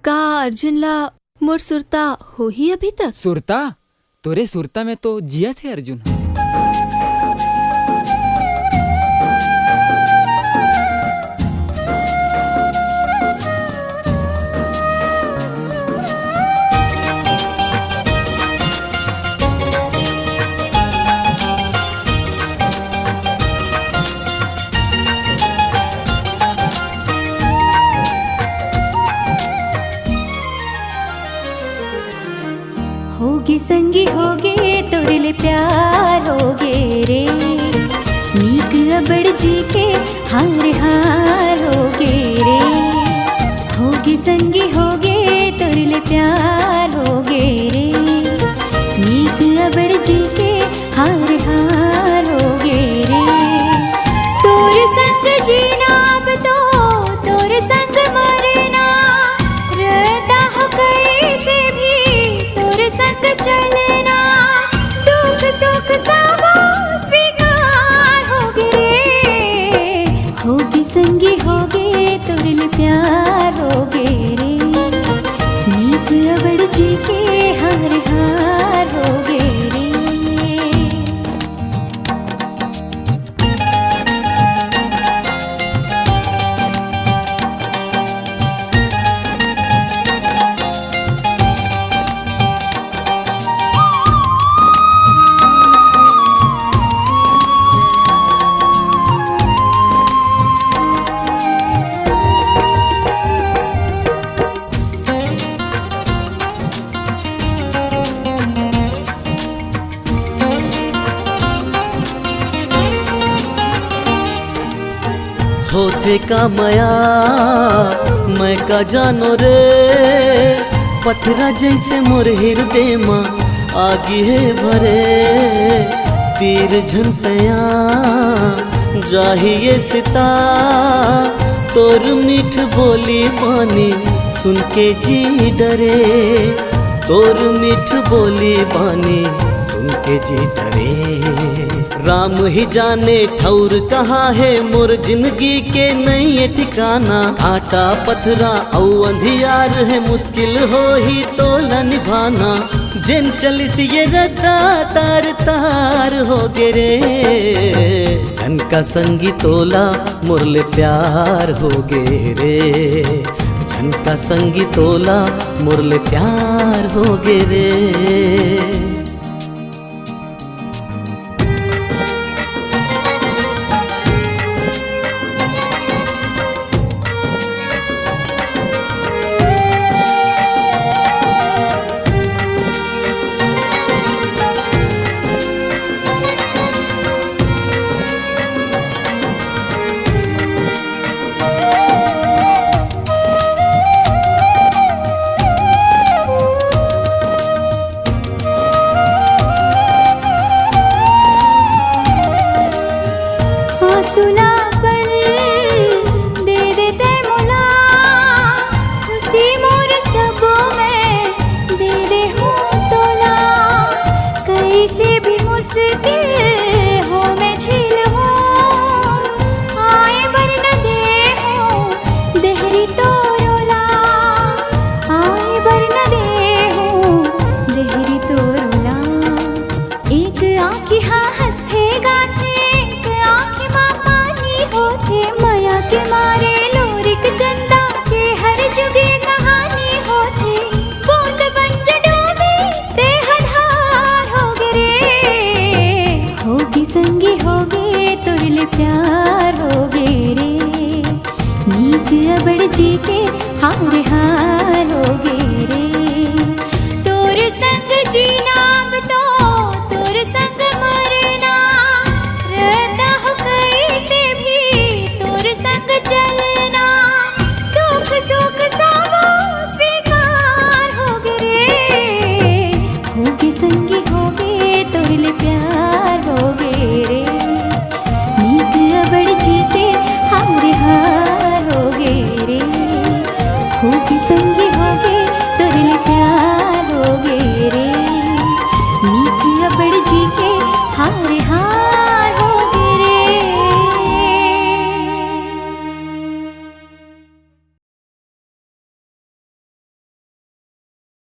का अर्जुन ला मोर सुरता हो ही अभी तक? सुरता तोरे सुरता में तो जिया थे अर्जुन। होगे संगी होगे तोरले प्यार होगे रे, नीक अबड़ जी के हार हार होगे रे। होगे संगी होगे तोरले प्यार होगे रे, नीक अबड़ जी के हार हार होगे रे। तोर संग जीना अब तो तोर संग मरना, रहता हो कैसे भी तोर संग चलना। दुख सुख सब स्वीकार होगे रे, होगे संगी होगे तोरले प्यार होगे रे, नीक अबड़ जी के हार हार होगे रे। होते का मया मैं का जानो रे, पथरा जैसे मोर हृदय माँ आगी है भरे। तीर झनपया जाहिए सिता, तोर मीठ बोली बानी सुन के जी डरे। तोर मीठ बोली बानी सुन के जी डरे। राम ही जाने ठौर कहाँ है मोर जिंदगी के नहीं ठिकाना। आटा पथरा औ अंधियार है मुश्किल हो ही तोला निभाना। जिन चलिस ये रद्दा तार तार हो गे रे, झनका संगी तोला मुरले प्यार हो गे रे। झनका संगी तोला मुरले प्यार हो गे रे। सुना पल दे देते मुला, खुशी मोर सबों में दे दे हूँ तोला। कैसे भी मुश्किल हो मैं झील हूँ, आए बर न दे हूँ देहरी तोरोला। आए बर न दे हूँ देहरी तोरोला। एक आँखी हाँ हंसते गाते, होते माया के मारे लोरिक चंदा के हर जुगे कहानी होते। बूंद बंज डूबे ते हधार होगे रे, होगी संगी होगे तोरले प्यार होगे रे। नीक अबड़ जी के हार हार होगे रे, तोर संग जीना